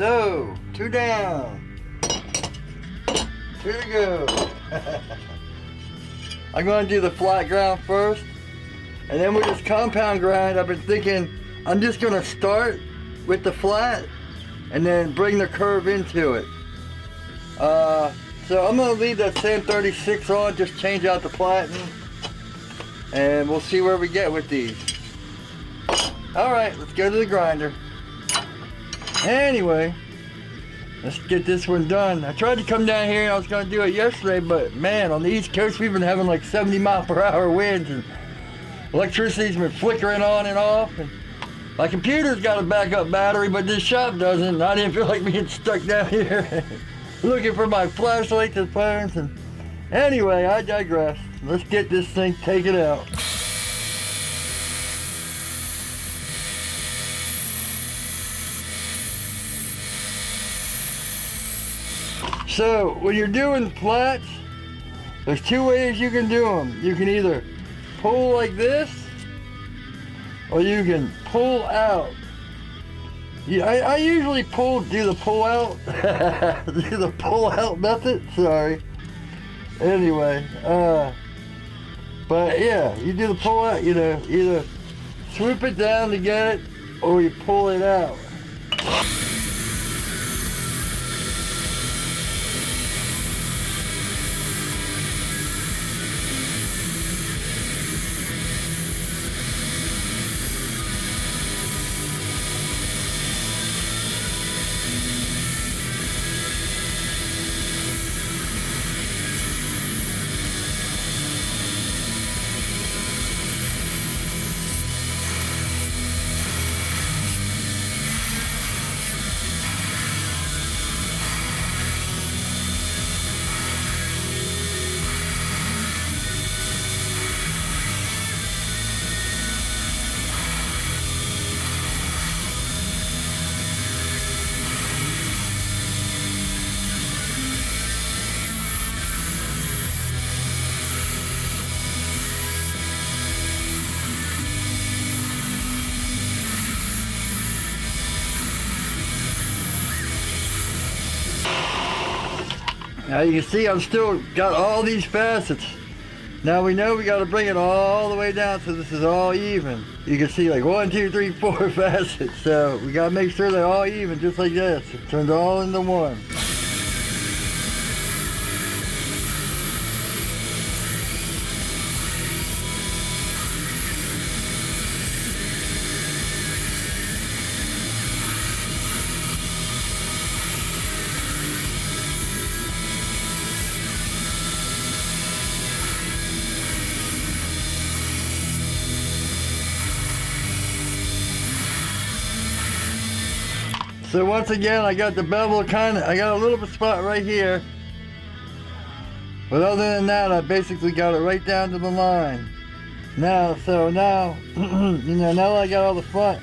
So, 2 down. 2 to go. I'm going to do the flat ground first. And then with this compound grind, I've been thinking I'm just going to start with the flat and then bring the curve into it. So I'm going to leave that same 36 on, just change out the platen, and we'll see where we get with these. Alright, let's go to the grinder. Anyway, let's get this one done. I tried to come down here and I was going to do it yesterday, but man, on the East Coast we've been having like 70-mile-per-hour winds and electricity's been flickering on and off. And my computer's got a backup battery, but this shop doesn't. I didn't feel like being stuck down here looking for my flashlights and phones. And anyway, I digress. Let's get this thing taken out. So when you're doing flats, there's 2 ways you can do them. You can either pull like this, or you can pull out. Yeah, I usually do the pull out, do the pull out method. Sorry. Anyway, but yeah, you do the pull out. You know, either swoop it down to get it, or you pull it out. Now you can see I'm still got all these facets. Now we know we got to bring it all the way down so this is all even. You can see like 1, 2, 3, 4 facets. So we got to make sure they're all even just like this. It turns all into one. So once again, I got the bevel I got a little bit spot right here. But other than that, I basically got it right down to the line. Now, you know, now that I got all the front,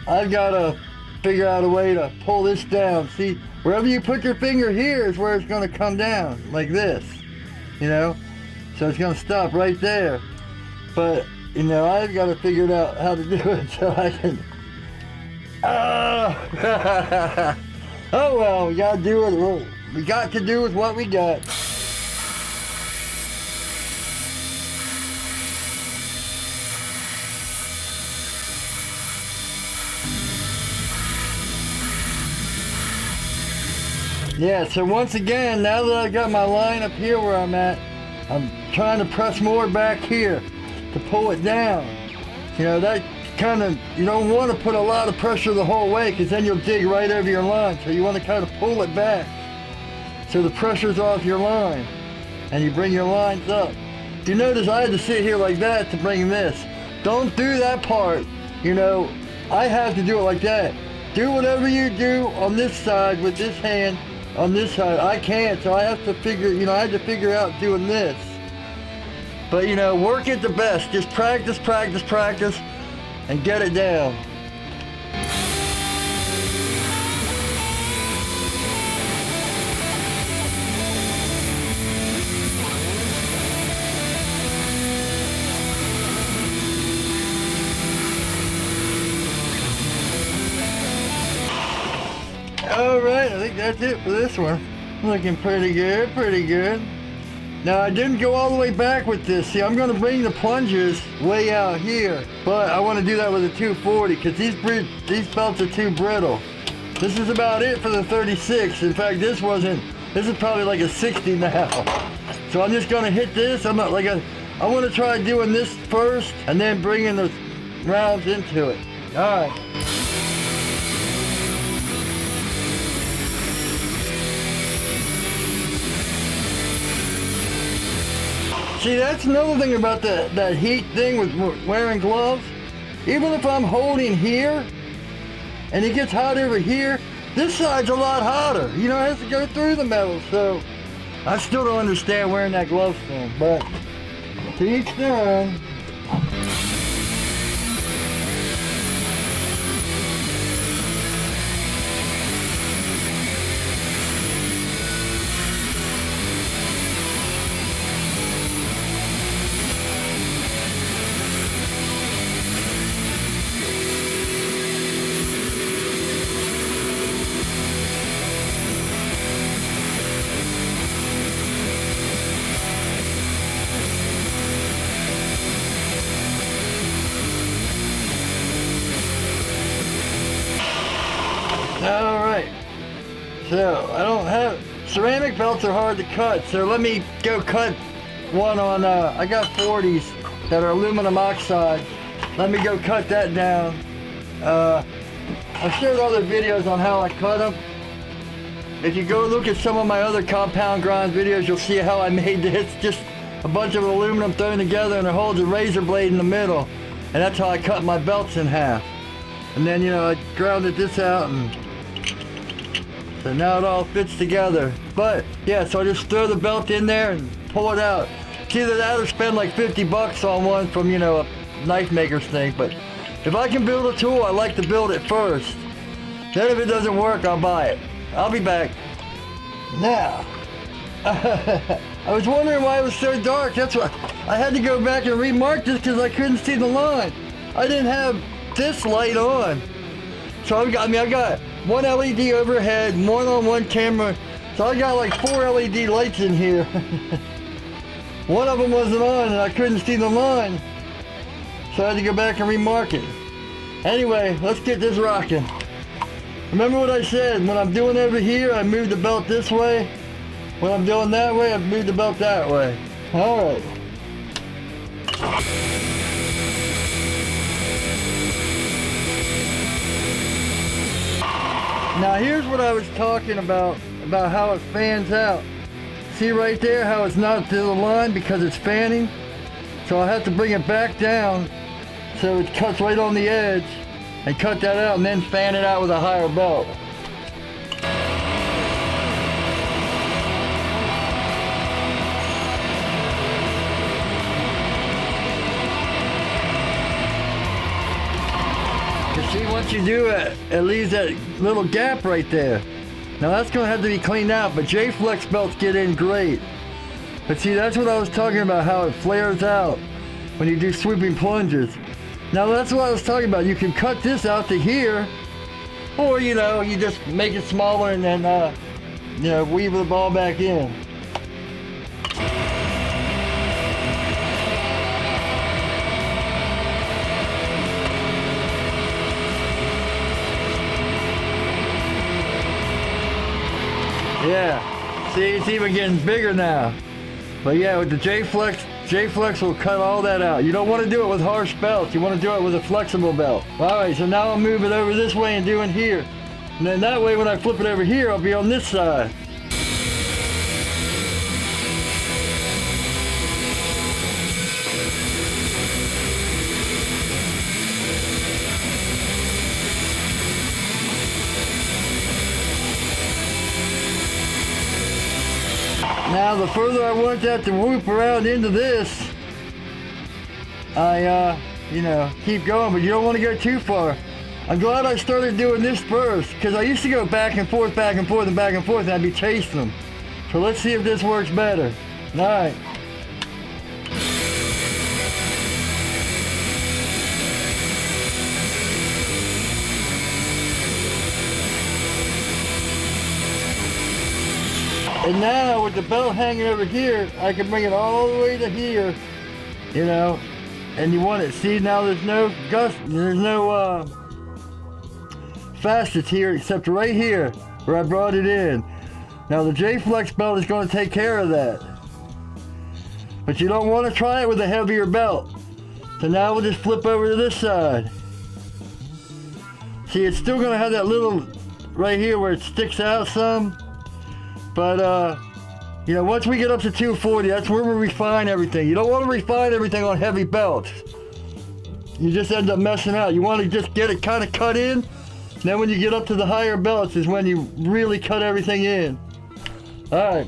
I've got to figure out a way to pull this down. See, wherever you put your finger here is where it's going to come down, like this, you know? So it's going to stop right there. But, you know, I've got to figure out how to do it so I can... Oh well, we gotta do it. We got to do with what we got. Yeah, so once again, now that I've got my line up here where I'm at, I'm trying to press more back here to pull it down. You know, that kind of, you don't want to put a lot of pressure the whole way because then you'll dig right over your line. So you want to kind of pull it back so the pressure's off your line and you bring your lines up. You notice I had to sit here like that to bring this. Don't do that part. You know, I have to do it like that. Do whatever you do on this side with this hand on this side. I can't, so I have to figure, you know, I had to figure out doing this. But you know, work it the best. Just practice, practice, practice. And get it down. Alright, I think that's it for this one. Looking pretty good, pretty good. Now I didn't go all the way back with this. See, I'm gonna bring the plungers way out here, but I want to do that with a 240 because these belts are too brittle. This is about it for the 36. In fact, this is probably like a 60 now. So I'm just gonna hit this. I want to try doing this first and then bringing the rounds into it. All right. See, that's another thing about that heat thing with wearing gloves. Even if I'm holding here and it gets hot over here, this side's a lot hotter. You know, it has to go through the metal. So I still don't understand wearing that glove thing, but to each their own. Alright, so I don't have, ceramic belts are hard to cut, so let me go cut one on, I got 40s that are aluminum oxide. Let me go cut that down. I've shared other videos on how I cut them. If you go look at some of my other compound grind videos, you'll see how I made this. Just a bunch of aluminum thrown together and it holds a razor blade in the middle. And that's how I cut my belts in half. And then, you know, I grounded this out and so now it all fits together. But yeah, so I just throw the belt in there and pull it out. It's either that or spend like 50 bucks on one from, you know, a knife maker's thing. But if I can build a tool, I like to build it first. Then if it doesn't work, I'll buy it. I'll be back. Now, I was wondering why it was so dark. That's why I had to go back and remark this because I couldn't see the line. I didn't have this light on. So I got one LED overhead, one on one camera. So I got like 4 LED lights in here. One of them wasn't on and I couldn't see the line. So I had to go back and remark it. Anyway, let's get this rocking. Remember what I said, when I'm doing over here, I move the belt this way. When I'm doing that way, I move the belt that way. All right. Now here's what I was talking about how it fans out. See right there how it's not to the line because it's fanning? So I have to bring it back down so it cuts right on the edge and cut that out and then fan it out with a higher belt. You see, once you do it, it leaves that little gap right there. Now that's going to have to be cleaned out, but J-Flex belts get in great. But see, that's what I was talking about, how it flares out when you do sweeping plungers. Now that's what I was talking about. You can cut this out to here, or you know, you just make it smaller and then you know, weave the ball back in. Yeah, see, it's even getting bigger now. But yeah, with the J-Flex will cut all that out. You don't want to do it with harsh belts. You want to do it with a flexible belt. All right, so now I'll move it over this way and do it here. And then that way when I flip it over here, I'll be on this side. Now the further I want that to whoop around into this, I you know, keep going, but you don't want to go too far. I'm glad I started doing this first, because I used to go back and forth, and back and forth, and I'd be chasing them. So let's see if this works better. All right. And now with the belt hanging over here, I can bring it all the way to here, you know, and you want it. See, now there's no facets here except right here where I brought it in. Now the J-Flex belt is going to take care of that. But you don't want to try it with a heavier belt. So now we'll just flip over to this side. See, it's still going to have that little right here where it sticks out some. But, you know, once we get up to 240, that's where we refine everything. You don't want to refine everything on heavy belts. You just end up messing out. You want to just get it kind of cut in. Then when you get up to the higher belts is when you really cut everything in. All right.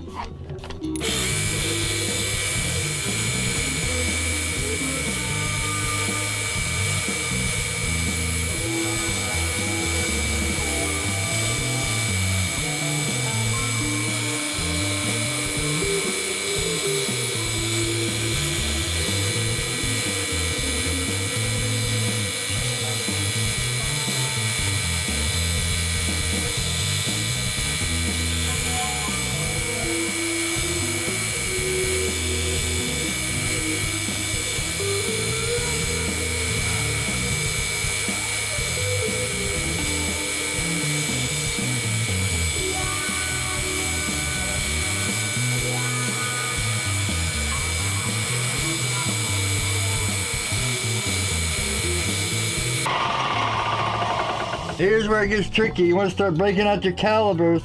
Here's where it gets tricky. You want to start breaking out your calibers.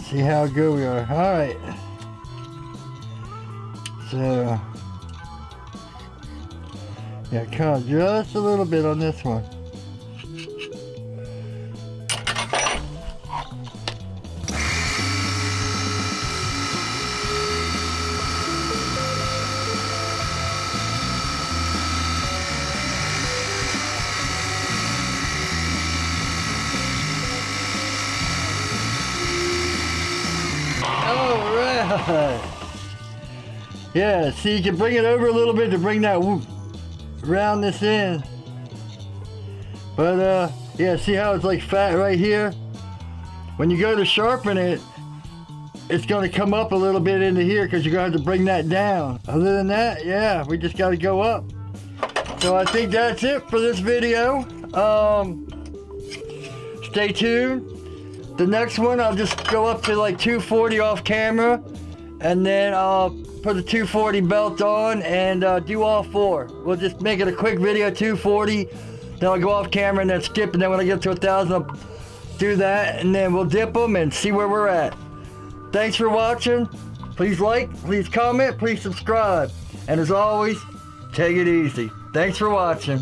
See how good we are. All right. So, yeah, cut just a little bit on this one. Yeah, see, you can bring it over a little bit to bring that round this in. But yeah, see how it's like fat right here? When you go to sharpen it, it's going to come up a little bit into here because you're going to have to bring that down. Other than that, yeah, we just got to go up. So I think that's it for this video. Stay tuned. The next one, I'll just go up to like 240 off camera, and then I'll put the 240 belt on and do all four. We'll just make it a quick video, 240, then I'll go off camera and then skip, and then when I get to 1,000, I'll do that, and then we'll dip them and see where we're at. Thanks for watching. Please like, please comment, please subscribe. And as always, take it easy. Thanks for watching.